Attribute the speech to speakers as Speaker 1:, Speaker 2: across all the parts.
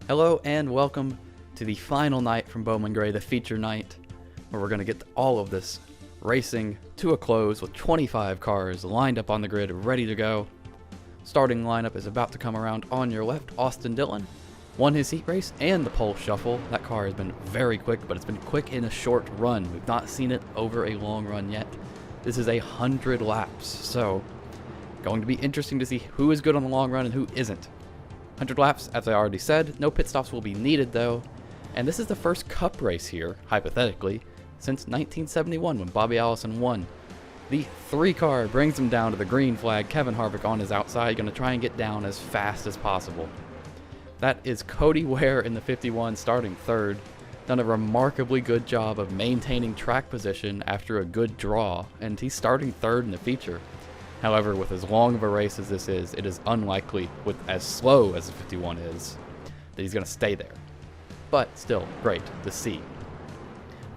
Speaker 1: Hello and welcome to the final night from Bowman Gray, the feature night, where we're going to get all of this racing to a close with 25 cars lined up on the grid, ready to go. Starting lineup is about to come around on your left. Austin Dillon won his heat race and the pole shuffle. That car has been very quick, but it's been quick in a short run. We've not seen it over a long run yet. This is 100 laps, so going to be interesting to see who is good on the long run and who isn't. 100 laps, as I already said. No pit stops will be needed, though. And this is the first Cup race here, hypothetically, since 1971 when Bobby Allison won. The 3-car brings him down to the green flag. Kevin Harvick on his outside, going to try and get down as fast as possible. That is Cody Ware in the 51, starting third. Done a remarkably good job of maintaining track position after a good draw, and he's starting third in the feature. However, with as long of a race as this is, it is unlikely, with as slow as the 51 is, that he's going to stay there. But still, great to see.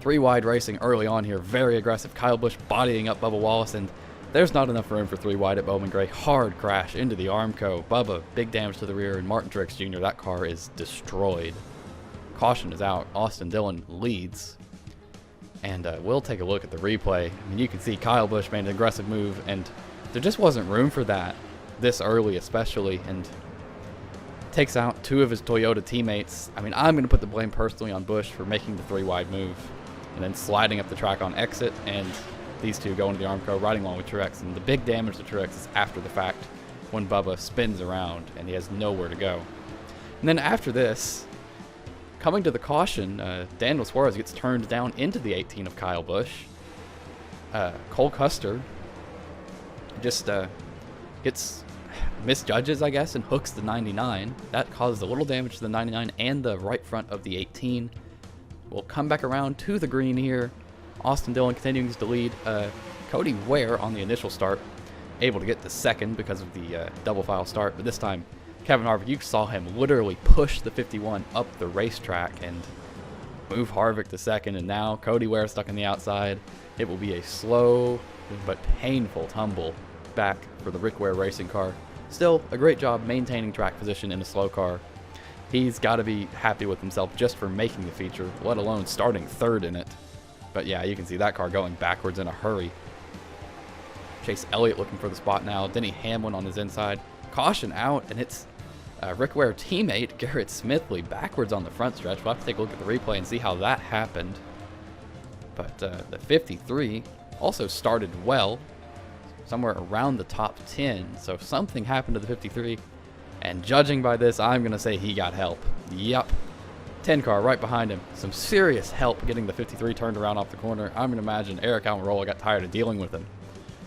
Speaker 1: 3 wide racing early on here, very aggressive. Kyle Busch bodying up Bubba Wallace, and there's not enough room for 3 wide at Bowman Gray. Hard crash into the Armco. Bubba, big damage to the rear, and Martin Truex Jr., that car is destroyed. Caution is out. Austin Dillon leads. And we'll take a look at the replay. I mean, you can see Kyle Busch made an aggressive move, and there just wasn't room for that this early, especially, and takes out 2 of his Toyota teammates. I mean, I'm going to put the blame personally on Busch for making the 3-wide move and then sliding up the track on exit, and these 2 go into the Armco, riding along with Truex. And the big damage to Truex is after the fact when Bubba spins around and he has nowhere to go. And then after this, coming to the caution, Daniel Suarez gets turned down into the 18 of Kyle Busch. Cole Custer just misjudges, I guess, and hooks the 99. That causes a little damage to the 99 and the right front of the 18. We'll come back around to the green here. Austin Dillon continues to lead. Cody Ware on the initial start, able to get to second because of the double file start, but this time Kevin Harvick, you saw him literally push the 51 up the racetrack and move Harvick to second, and now Cody Ware stuck on the outside. It will be a slow but painful tumble back for the Rick Ware racing car. Still a great job maintaining track position in a slow car. He's got to be happy with himself just for making the feature, let alone starting third in it. But yeah, you can see that car going backwards in a hurry. Chase Elliott looking for the spot now. Denny Hamlin on his inside. Caution out, and it's Rick Ware teammate Garrett Smithley backwards on the front stretch. We'll have to take a look at the replay and see how that happened. But the 53 also started well, somewhere around the top 10. So something happened to the 53. And judging by this, I'm going to say he got help. Yup. 10 car right behind him. Some serious help getting the 53 turned around off the corner. I'm going to imagine Eric Almirola got tired of dealing with him.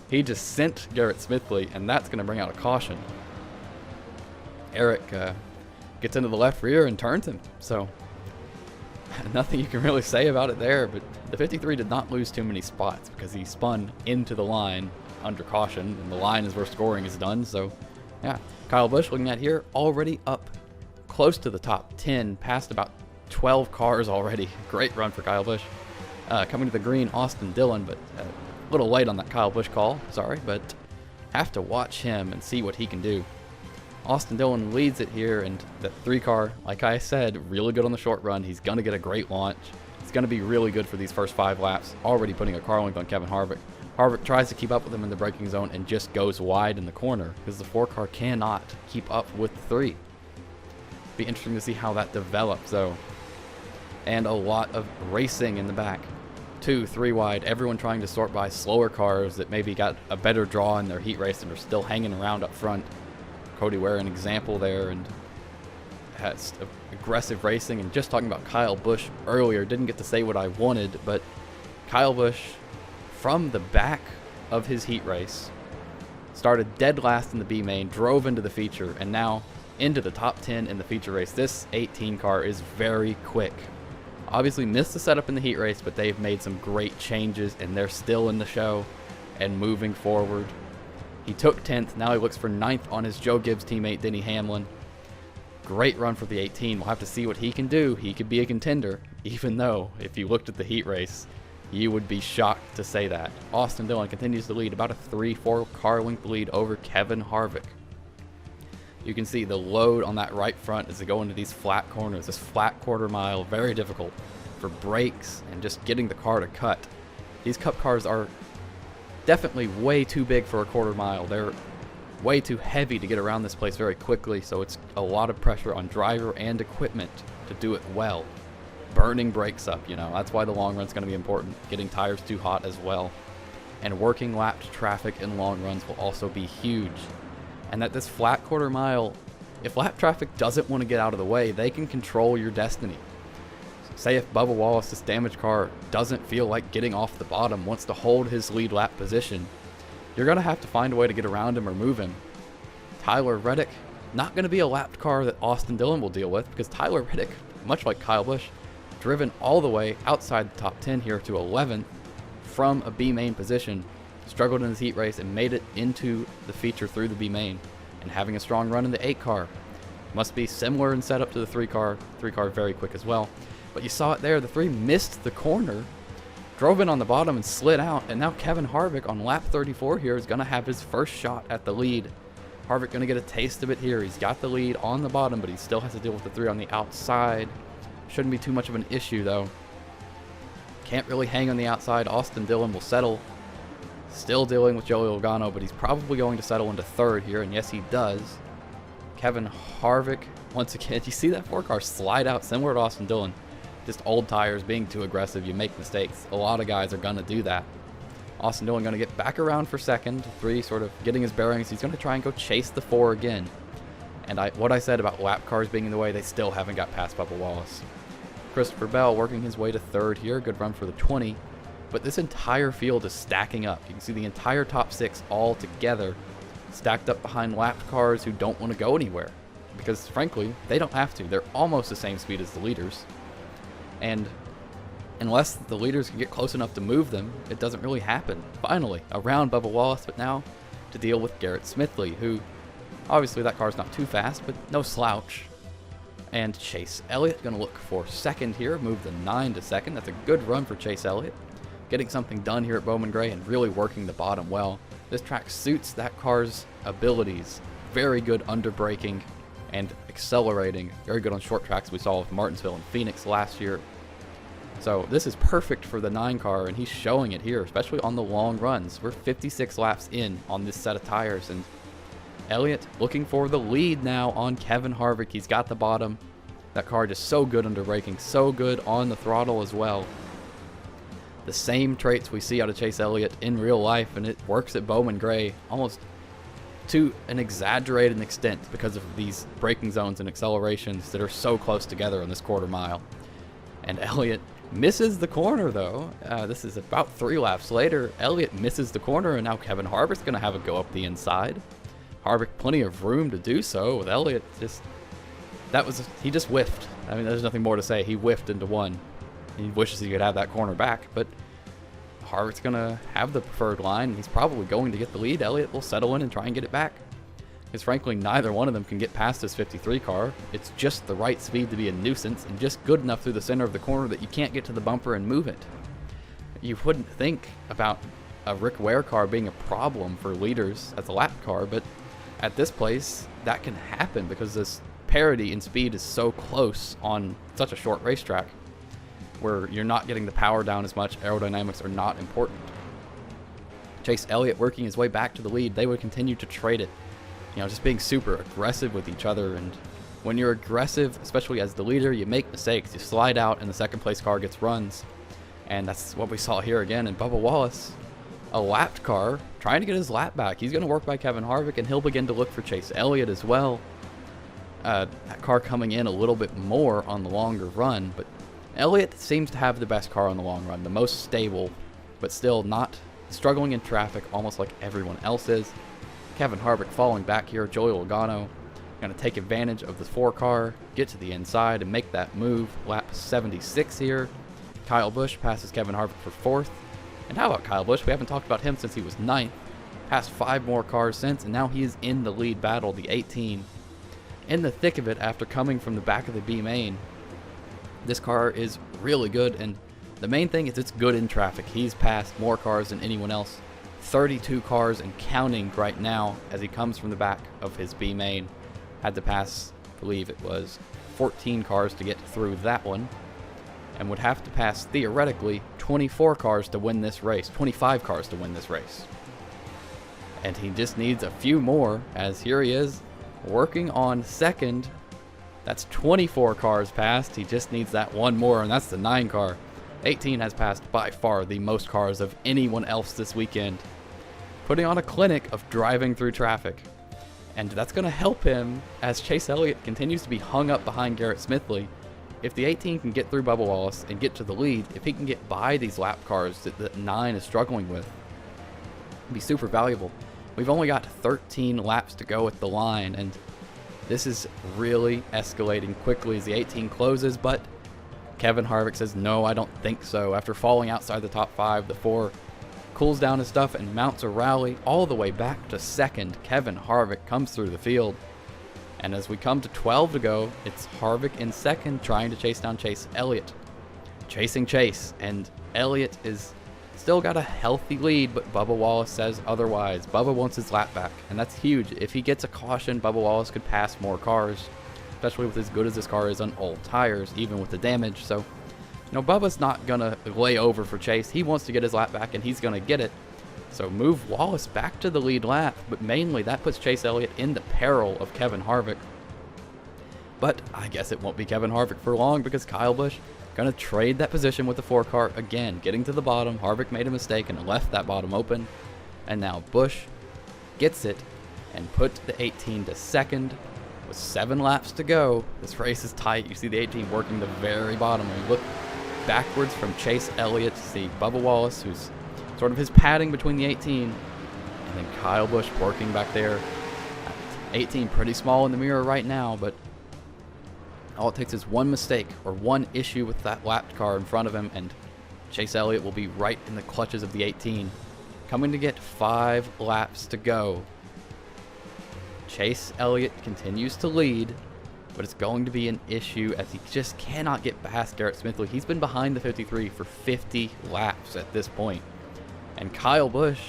Speaker 1: He just sent Garrett Smithley, and that's going to bring out a caution. Eric gets into the left rear and turns him. So nothing you can really say about it there, but the 53 did not lose too many spots because he spun into the line under caution, and the line is where scoring is done. So yeah, Kyle Busch looking at here, already up close to the top 10, past about 12 cars already. Great run for Kyle Busch. Coming to the green, Austin Dillon, but a little late on that Kyle Busch call, sorry, but have to watch him and see what he can do. Austin Dillon leads it here, and the 3-car, like I said, really good on the short run. He's going to get a great launch. It's going to be really good for these first 5 laps, already putting a car length on Kevin Harvick. Harvick tries to keep up with him in the braking zone and just goes wide in the corner because the 4-car cannot keep up with the 3. Be interesting to see how that develops, though. And a lot of racing in the back. 2, 3 wide, everyone trying to sort by slower cars that maybe got a better draw in their heat race and are still hanging around up front. Cody Ware, an example there, and has aggressive racing. And just talking about Kyle Busch earlier, didn't get to say what I wanted, but Kyle Busch, from the back of his heat race, started dead last in the B main, drove into the feature, and now into the top 10 in the feature race. This 18 car is very quick. Obviously missed the setup in the heat race, but they've made some great changes, and they're still in the show and moving forward. He took 10th. Now he looks for 9th on his Joe Gibbs teammate, Denny Hamlin. Great run for the 18. We'll have to see what he can do. He could be a contender, even though if you looked at the heat race, you would be shocked to say that. Austin Dillon continues to lead, about a 3-4 car length lead over Kevin Harvick. You can see the load on that right front as they go into these flat corners. This flat quarter mile, very difficult for brakes and just getting the car to cut. These cup cars are definitely way too big for a quarter mile. They're way too heavy to get around this place very quickly, so it's a lot of pressure on driver and equipment to do it well. Burning brakes up, you know, that's why the long run's going to be important. Getting tires too hot as well. And working lapped traffic in long runs will also be huge. And that this flat quarter mile, if lap traffic doesn't want to get out of the way, they can control your destiny. Say if Bubba Wallace, this damaged car, doesn't feel like getting off the bottom, wants to hold his lead lap position, you're going to have to find a way to get around him or move him. Tyler Reddick, not going to be a lapped car that Austin Dillon will deal with, because Tyler Reddick, much like Kyle Busch, driven all the way outside the top 10 here to 11th from a B main position, struggled in his heat race and made it into the feature through the B main, and having a strong run in the 8 car. Must be similar in setup to the 3 car. 3 car very quick as well. But you saw it there, the 3 missed the corner, drove in on the bottom and slid out, and now Kevin Harvick on lap 34 here is going to have his first shot at the lead. Harvick going to get a taste of it here. He's got the lead on the bottom, but he still has to deal with the 3 on the outside. Shouldn't be too much of an issue though. Can't really hang on the outside. Austin Dillon will settle. Still dealing with Joey Logano, but he's probably going to settle into 3rd here, and yes he does. Kevin Harvick, once again, you see that 4 car slide out similar to Austin Dillon. Just old tires, being too aggressive, you make mistakes. A lot of guys are going to do that. Austin Dillon going to get back around for 2nd. 3 sort of getting his bearings. He's going to try and go chase the 4 again. And what I said about lap cars being in the way, they still haven't got past Bubba Wallace. Christopher Bell working his way to 3rd here. Good run for the 20. But this entire field is stacking up. You can see the entire top 6 all together stacked up behind lapped cars who don't want to go anywhere. Because frankly, they don't have to. They're almost the same speed as the leaders. And unless the leaders can get close enough to move them, it doesn't really happen. Finally, around Bubba Wallace, but now to deal with Garrett Smithley, who obviously that car's not too fast, but no slouch. And Chase Elliott going to look for 2nd here, move the 9 to 2nd. That's a good run for Chase Elliott. Getting something done here at Bowman Gray and really working the bottom well. This track suits that car's abilities. Very good under braking and accelerating. Very good on short tracks we saw with Martinsville and Phoenix last year. So this is perfect for the 9 car, and he's showing it here, especially on the long runs. We're 56 laps in on this set of tires, and Elliott looking for the lead now on Kevin Harvick. He's got the bottom. That car just so good under braking, so good on the throttle as well. The same traits we see out of Chase Elliott in real life, and it works at Bowman Gray almost to an exaggerated extent because of these braking zones and accelerations that are so close together on this quarter mile. And Elliott misses the corner though. This is about 3 laps later. Elliott misses the corner, and now Kevin Harvick's going to have a go up the inside. Harvick plenty of room to do so, with Elliott he just whiffed. I mean, there's nothing more to say. He whiffed into 1. He wishes he could have that corner back, but Harvick's going to have the preferred line. He's probably going to get the lead. Elliott will settle in and try and get it back. Because frankly, neither one of them can get past this 53 car. It's just the right speed to be a nuisance, and just good enough through the center of the corner that you can't get to the bumper and move it. You wouldn't think about a Rick Ware car being a problem for leaders as a lap car, but at this place, that can happen because this parity in speed is so close on such a short racetrack, where you're not getting the power down as much. Aerodynamics are not important. Chase Elliott working his way back to the lead. They would continue to trade it. You know, just being super aggressive with each other. And when you're aggressive, especially as the leader, you make mistakes. You slide out and the 2nd place car gets runs. And that's what we saw here again. And Bubba Wallace, a lapped car, trying to get his lap back. He's going to work by Kevin Harvick, and he'll begin to look for Chase Elliott as well. That car coming in a little bit more on the longer run, but Elliott seems to have the best car on the long run, the most stable, but still not struggling in traffic almost like everyone else is. Kevin Harvick falling back here. Joey Logano going to take advantage of the 4 car, get to the inside and make that move. Lap 76 here. Kyle Busch passes Kevin Harvick for 4th. And how about Kyle Busch? We haven't talked about him since he was 9th. Passed 5 more cars since, and now he is in the lead battle, the 18. In the thick of it after coming from the back of the B main. This car is really good, and the main thing is it's good in traffic. He's passed more cars than anyone else. 32 cars and counting right now as he comes from the back of his B main. had to pass, I believe it was 14 cars to get through that one, and would have to pass, theoretically, 24 cars to win this race, 25 cars to win this race. And he just needs a few more, as here he is, working on second. That's 24 cars passed. He just needs that one more, and that's the 9 car. 18 has passed by far the most cars of anyone else this weekend, putting on a clinic of driving through traffic. And that's going to help him as Chase Elliott continues to be hung up behind Garrett Smithley. If the 18 can get through Bubba Wallace and get to the lead, if he can get by these lap cars that 9 is struggling with, it'd be super valuable. We've only got 13 laps to go at the line, and this is really escalating quickly as the 18 closes, but Kevin Harvick says, no, I don't think so. After falling outside the top 5, the 4 cools down his stuff and mounts a rally all the way back to second. Kevin Harvick comes through the field. And as we come to 12 to go, it's Harvick in second trying to chase down Chase Elliott. Chasing Chase, and Elliott is still got a healthy lead, but Bubba Wallace says otherwise. Bubba wants his lap back, and that's huge. If he gets a caution, Bubba Wallace could pass more cars, especially with as good as this car is on old tires, even with the damage. So, you know, Bubba's not going to lay over for Chase. He wants to get his lap back, and he's going to get it. So move Wallace back to the lead lap, but mainly that puts Chase Elliott in the peril of Kevin Harvick. But I guess it won't be Kevin Harvick for long, because Kyle Busch going to trade that position with the 4 car again, getting to the bottom. Harvick made a mistake and left that bottom open, and now Busch gets it and put the 18 to second with 7 laps to go. This race is tight. You see the 18 working the very bottom. When you look backwards from Chase Elliott, you see Bubba Wallace, who's sort of his padding between the 18, and then Kyle Busch working back there. 18 pretty small in the mirror right now, but all it takes is one mistake or one issue with that lapped car in front of him, and Chase Elliott will be right in the clutches of the 18, coming to get 5 laps to go. Chase Elliott continues to lead, but it's going to be an issue as he just cannot get past Garrett Smithley. He's been behind the 53 for 50 laps at this point. And Kyle Busch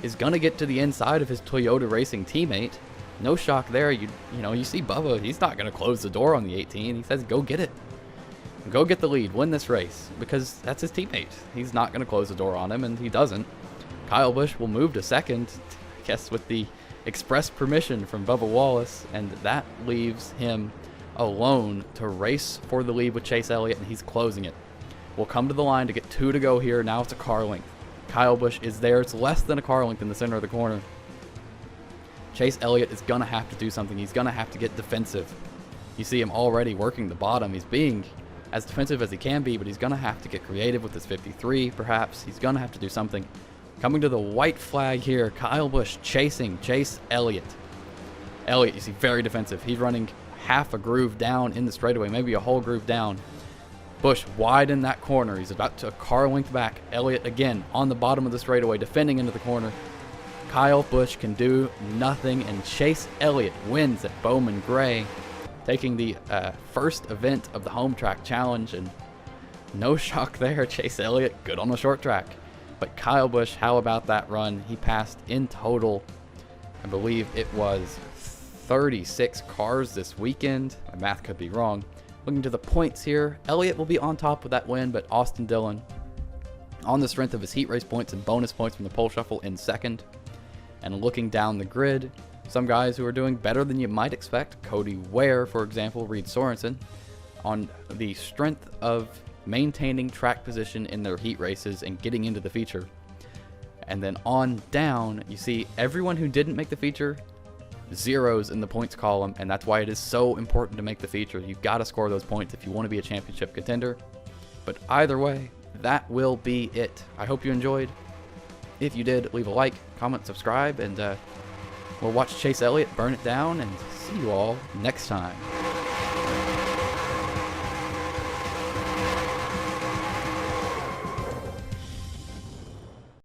Speaker 1: is going to get to the inside of his Toyota Racing teammate. No shock there. You know, you see Bubba, he's not going to close the door on the 18. He says, go get it. Go get the lead. Win this race, because that's his teammate. He's not going to close the door on him, and he doesn't. Kyle Busch will move to second, I guess with the express permission from Bubba Wallace, and that leaves him alone to race for the lead with Chase Elliott, and he's closing it. We'll come to the line to get 2 to go here. Now it's a car length. Kyle Busch is there. It's less than a car length in the center of the corner. Chase Elliott is going to have to do something. He's going to have to get defensive. You see him already working the bottom. He's being as defensive as he can be, but he's going to have to get creative with his 53, perhaps. He's going to have to do something. Coming to the white flag here, Kyle Busch chasing Chase Elliott. Elliott, you see, very defensive. He's running half a groove down in the straightaway, maybe a whole groove down. Busch wide in that corner. He's about to car length back. Elliott again on the bottom of the straightaway, defending into the corner. Kyle Busch can do nothing, and Chase Elliott wins at Bowman Gray, taking the first event of the home track challenge. And no shock there. Chase Elliott good on the short track. But Kyle Busch, how about that run? He passed in total, I believe it was 36 cars this weekend. My math could be wrong. Looking to the points here, Elliott will be on top with that win, but Austin Dillon, on the strength of his heat race points and bonus points from the pole shuffle, in second. And looking down the grid, some guys who are doing better than you might expect. Cody Ware, for example, Reed Sorensen, on the strength of maintaining track position in their heat races and getting into the feature. And then on down, you see everyone who didn't make the feature, zeros in the points column, and that's why it is so important to make the feature. You've got to score those points if you want to be a championship contender. But either way, that will be it. I hope you enjoyed. If you did, leave a like, comment, subscribe, and we'll watch Chase Elliott burn it down, and see you all next time.